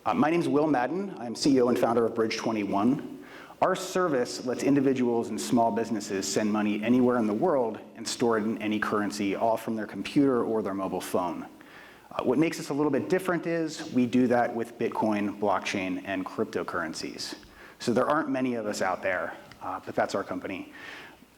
My name is Will Madden. I'm CEO and founder of bridge21. Our service lets individuals and small businesses send money anywhere in the world and store it in any currency, all from their computer or their mobile phone. What makes us a little bit different is we do that with Bitcoin, blockchain, and cryptocurrencies. So there aren't many of us out there, but that's our company.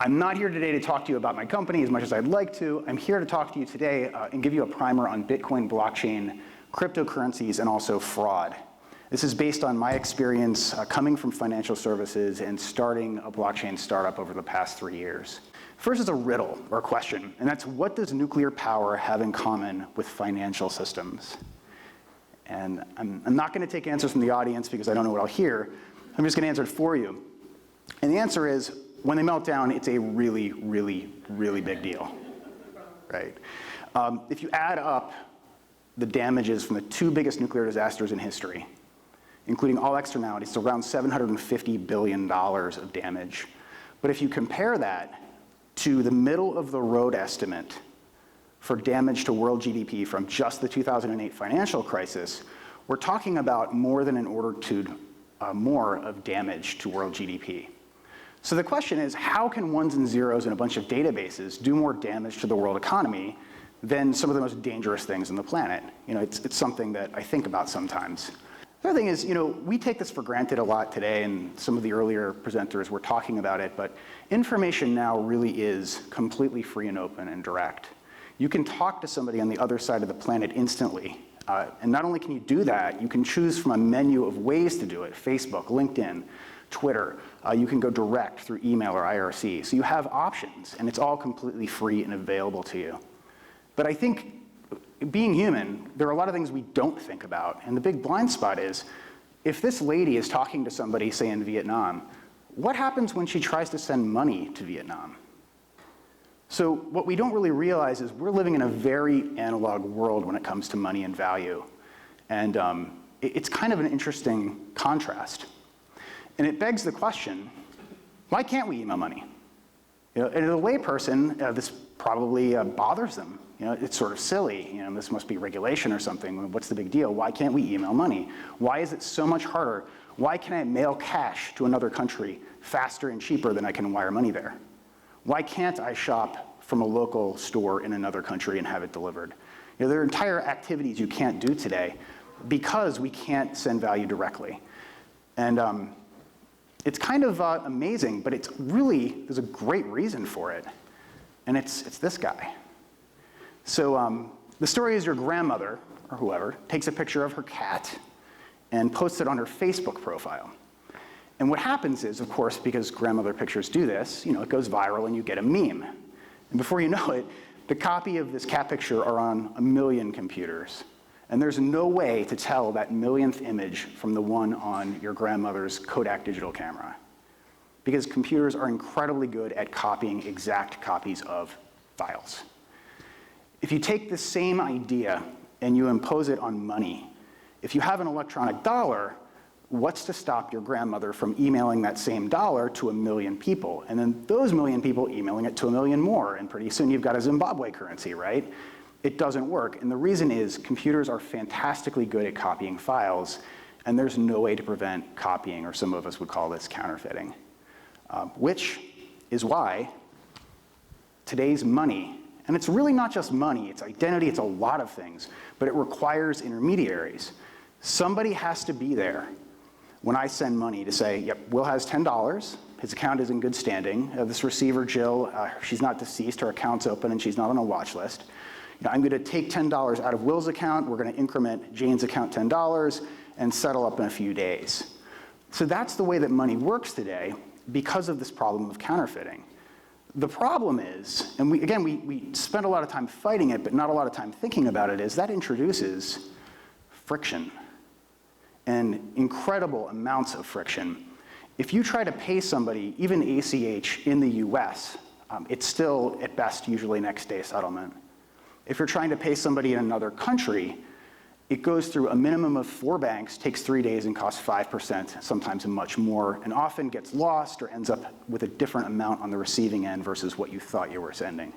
I'm not here today to talk to you about my company as much as I'd like to. I'm here to talk to you today and give you a primer on Bitcoin, blockchain, cryptocurrencies, and also fraud. This is based on my experience coming from financial services and starting a blockchain startup over the past 3 years. First is a riddle or a question, and that's what does nuclear power have in common with financial systems? And I'm not going to take answers from the audience because I don't know what I'll hear. I'm just going to answer it for you. And the answer is, when they melt down, it's a really, really, really big deal, right? If you add up the damages from the 2 biggest nuclear disasters in history, including all externalities, it's around $750 billion of damage. But if you compare that to the middle of the road estimate for damage to world GDP from just the 2008 financial crisis, we're talking about more than an order to more of damage to world GDP. So the question is, how can ones and zeros in a bunch of databases do more damage to the world economy than some of the most dangerous things on the planet? You know, it's something that I think about sometimes. The other thing is, you know, we take this for granted a lot today, and some of the earlier presenters were talking about it, but information now really is completely free and open and direct. You can talk to somebody on the other side of the planet instantly, and not only can you do that, you can choose from a menu of ways to do it: Facebook, LinkedIn, Twitter. You can go direct through email or IRC. So you have options, and it's all completely free and available to you. But I think, being human, there are a lot of things we don't think about, and the big blind spot is, if this lady is talking to somebody, say in Vietnam, what happens when she tries to send money to Vietnam? So what we don't really realize is we're living in a very analog world when it comes to money and value, and it's kind of an interesting contrast. And it begs the question, why can't we email money? You know, and as a layperson, this probably bothers them. You know, it's sort of silly. You know, this must be regulation or something. What's the big deal? Why can't we email money? Why is it so much harder? Why can I mail cash to another country faster and cheaper than I can wire money there? Why can't I shop from a local store in another country and have it delivered? You know, there are entire activities you can't do today because we can't send value directly. And it's kind of amazing, but it's really, there's a great reason for it. And it's this guy. So the story is your grandmother, or whoever, takes a picture of her cat and posts it on her Facebook profile. And what happens is, of course, because grandmother pictures do this, you know, it goes viral and you get a meme. And before you know it, the copy of this cat picture are on 1 million computers. And there's no way to tell that millionth image from the one on your grandmother's Kodak digital camera, because computers are incredibly good at copying exact copies of files. If you take the same idea and you impose it on money, if you have an electronic dollar, what's to stop your grandmother from emailing that same dollar to 1 million people, and then those 1 million people emailing it to 1 million more, and pretty soon you've got a Zimbabwe currency, right? It doesn't work, and the reason is computers are fantastically good at copying files, and there's no way to prevent copying, or some of us would call this counterfeiting, which is why today's money, and it's really not just money, it's identity, it's a lot of things, but it requires intermediaries. Somebody has to be there when I send money to say, yep, Will has $10, his account is in good standing, this receiver, Jill, she's not deceased, her account's open and she's not on a watch list. You know, I'm gonna take $10 out of Will's account, we're gonna increment Jane's account $10 and settle up in a few days. So that's the way that money works today because of this problem of counterfeiting. The problem is, and we spend a lot of time fighting it, but not a lot of time thinking about it, is that introduces friction, and incredible amounts of friction. If you try to pay somebody, even ACH in the US, it's still, at best, usually next day settlement. If you're trying to pay somebody in another country, it goes through a minimum of 4 banks, takes 3 days, and costs 5%, sometimes much more, and often gets lost or ends up with a different amount on the receiving end versus what you thought you were sending.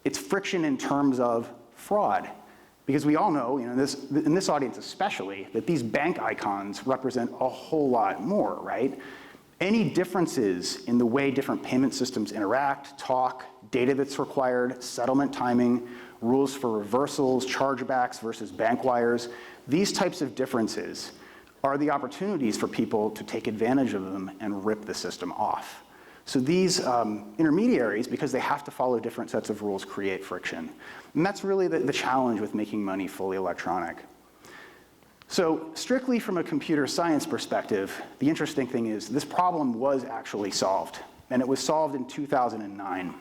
It's friction in terms of fraud. Because we all know, in this audience especially, that these bank icons represent a whole lot more, right? Any differences in the way different payment systems interact, talk, data that's required, settlement timing, rules for reversals, chargebacks versus bank wires, these types of differences are the opportunities for people to take advantage of them and rip the system off. So these intermediaries, because they have to follow different sets of rules, create friction. And that's really the challenge with making money fully electronic. So strictly from a computer science perspective, the interesting thing is this problem was actually solved, and it was solved in 2009.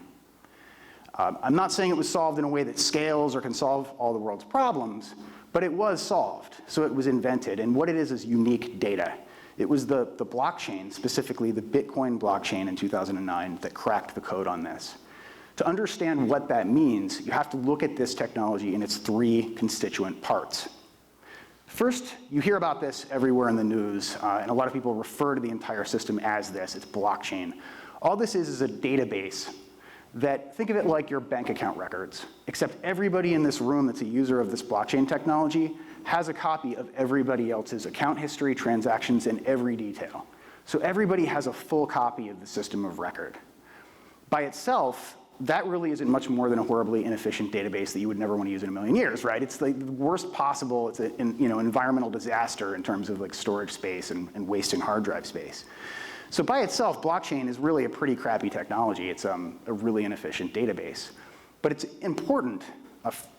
I'm not saying it was solved in a way that scales or can solve all the world's problems, but it was solved, so it was invented, and what it is unique data. It was the blockchain, specifically the Bitcoin blockchain in 2009, that cracked the code on this. To understand what that means, you have to look at this technology in its three constituent parts. First, you hear about this everywhere in the news, and a lot of people refer to the entire system as this. It's blockchain. All this is a database that, think of it like your bank account records, except everybody in this room that's a user of this blockchain technology has a copy of everybody else's account history, transactions, and every detail. So everybody has a full copy of the system of record. By itself, that really isn't much more than a horribly inefficient database that you would never want to use in a million years, right? It's the worst possible, it's an environmental disaster in terms of like storage space and wasting hard drive space. So by itself, blockchain is really a pretty crappy technology. It's a really inefficient database. But it's important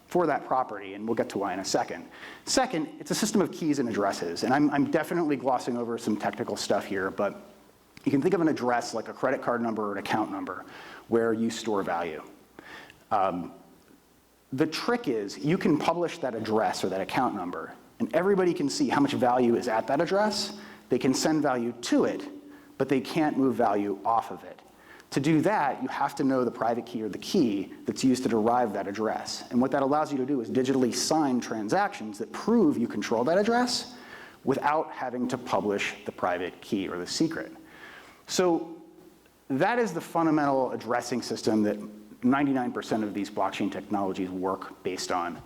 for that property, and we'll get to why in a second. Second, it's a system of keys and addresses, and I'm definitely glossing over some technical stuff here, but you can think of an address like a credit card number or an account number where you store value. The trick is you can publish that address or that account number, and everybody can see how much value is at that address. They can send value to it, but they can't move value off of it. To do that, you have to know the private key or the key that's used to derive that address. And what that allows you to do is digitally sign transactions that prove you control that address without having to publish the private key or the secret. So that is the fundamental addressing system that 99% of these blockchain technologies work based on.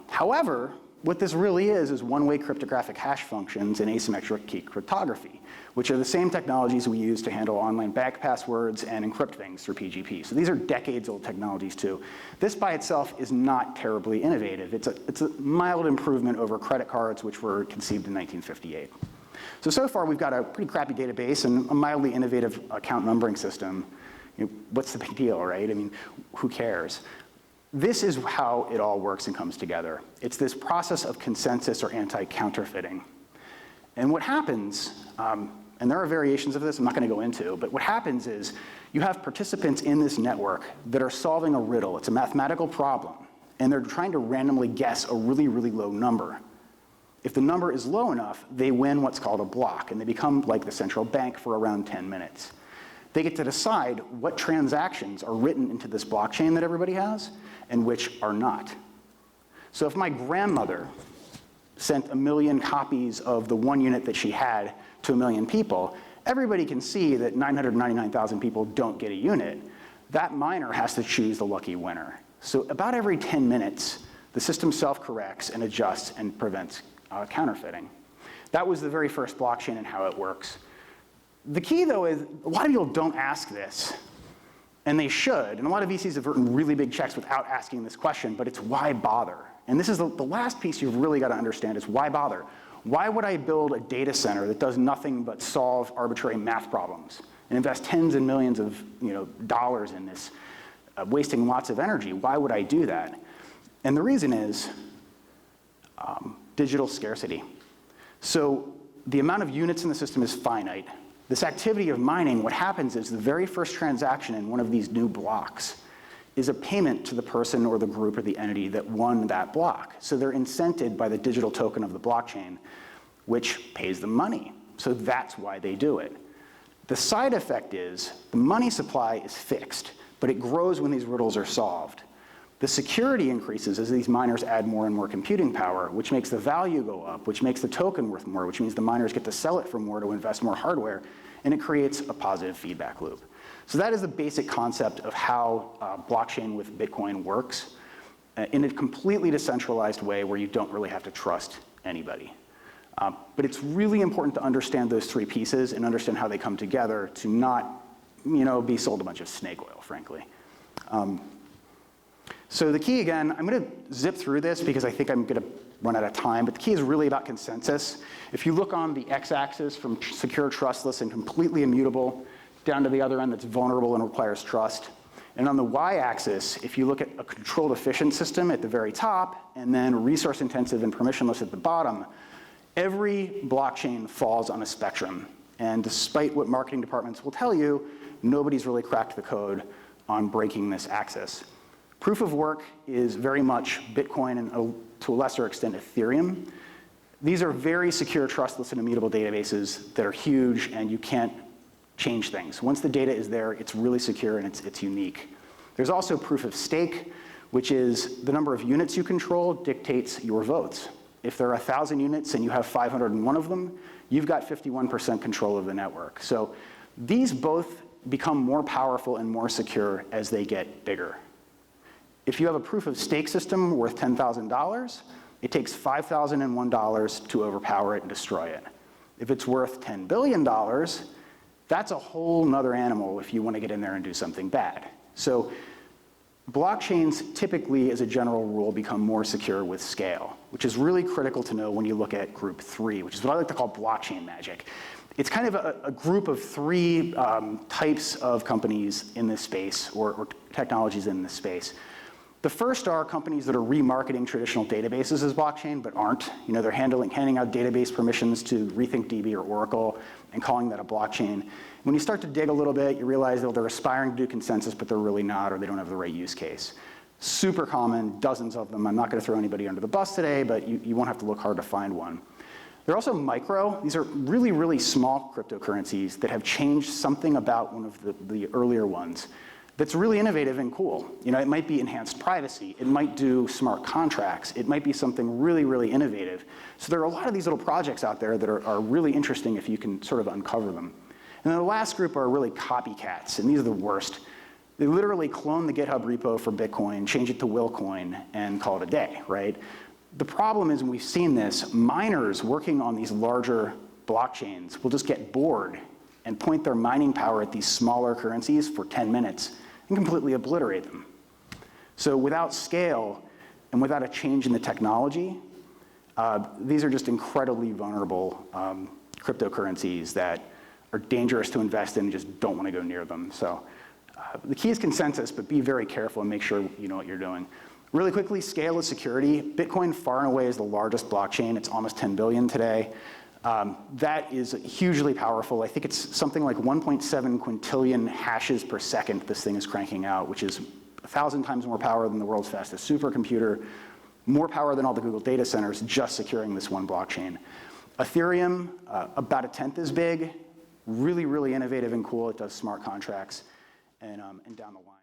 However, what this really is one-way cryptographic hash functions and asymmetric key cryptography, which are the same technologies we use to handle online bank passwords and encrypt things through PGP. So these are decades-old technologies too. This by itself is not terribly innovative. It's a mild improvement over credit cards, which were conceived in 1958. So far we've got a pretty crappy database and a mildly innovative account numbering system. What's the big deal, right? I mean, who cares? This is how it all works and comes together. It's this process of consensus or anti-counterfeiting. And what happens, and there are variations of this I'm not going to go into, but what happens is you have participants in this network that are solving a riddle. It's a mathematical problem, and they're trying to randomly guess a really, really low number. If the number is low enough, they win what's called a block, and they become like the central bank for around 10 minutes. They get to decide what transactions are written into this blockchain that everybody has and which are not. So if my grandmother sent 1 million copies of the one unit that she had to 1 million people, everybody can see that 999,000 people don't get a unit. That miner has to choose the lucky winner. So about every 10 minutes, the system self-corrects and adjusts and prevents counterfeiting. That was the very first blockchain and how it works. The key, though, is a lot of people don't ask this, and they should. And a lot of VCs have written really big checks without asking this question, but it's why bother? And this is the last piece you've really got to understand is why bother? Why would I build a data center that does nothing but solve arbitrary math problems and invest tens and millions of dollars in this, wasting lots of energy? Why would I do that? And the reason is digital scarcity. So the amount of units in the system is finite. This activity of mining, what happens is the very first transaction in one of these new blocks is a payment to the person or the group or the entity that won that block. So they're incented by the digital token of the blockchain, which pays them money. So that's why they do it. The side effect is the money supply is fixed, but it grows when these riddles are solved. The security increases as these miners add more and more computing power, which makes the value go up, which makes the token worth more, which means the miners get to sell it for more to invest more hardware, and it creates a positive feedback loop. So that is the basic concept of how blockchain with Bitcoin works. in a completely decentralized way where you don't really have to trust anybody. But it's really important to understand those three pieces and understand how they come together to not, be sold a bunch of snake oil, frankly. So the key, again, I'm going to zip through this because I think I'm going to run out of time, but the key is really about consensus. If you look on the x-axis from secure, trustless, and completely immutable down to the other end that's vulnerable and requires trust, and on the y-axis, if you look at a controlled efficient system at the very top, and then resource intensive and permissionless at the bottom, every blockchain falls on a spectrum. And despite what marketing departments will tell you, nobody's really cracked the code on breaking this axis. Proof of work is very much Bitcoin and to a lesser extent Ethereum. These are very secure, trustless, and immutable databases that are huge and you can't change things. Once the data is there, it's really secure and it's unique. There's also proof of stake, which is the number of units you control dictates your votes. If there are 1,000 units and you have 501 of them, you've got 51% control of the network. So these both become more powerful and more secure as they get bigger. If you have a proof of stake system worth $10,000, it takes $5,001 to overpower it and destroy it. If it's worth $10 billion, that's a whole nother animal if you want to get in there and do something bad. So blockchains typically, as a general rule, become more secure with scale, which is really critical to know when you look at group 3, which is what I like to call blockchain magic. It's kind of a group of 3 types of companies in this space or technologies in this space. The first are companies that are remarketing traditional databases as blockchain, but aren't. They're handing out database permissions to RethinkDB or Oracle and calling that a blockchain. When you start to dig a little bit, you realize that they're aspiring to do consensus, but they're really not, or they don't have the right use case. Super common, dozens of them. I'm not going to throw anybody under the bus today, but you won't have to look hard to find one. They're also micro. These are really, really small cryptocurrencies that have changed something about one of the earlier ones that's really innovative and cool. It might be enhanced privacy. It might do smart contracts. It might be something really, really innovative. So there are a lot of these little projects out there that are really interesting if you can sort of uncover them. And then the last group are really copycats, and these are the worst. They literally clone the GitHub repo for Bitcoin, change it to Willcoin, and call it a day, right? The problem is, and we've seen this, miners working on these larger blockchains will just get bored and point their mining power at these smaller currencies for 10 minutes and completely obliterate them. So without scale and without a change in the technology, these are just incredibly vulnerable cryptocurrencies that are dangerous to invest in and just don't want to go near them. So the key is consensus, but be very careful and make sure you know what you're doing. Really quickly, scale is security. Bitcoin far and away is the largest blockchain. It's almost 10 billion today. That is hugely powerful. I think it's something like 1.7 quintillion hashes per second this thing is cranking out, which is 1,000 times more power than the world's fastest supercomputer, more power than all the Google data centers just securing this one blockchain. Ethereum, about 1/10 as big, really, really innovative and cool. It does smart contracts and down the line.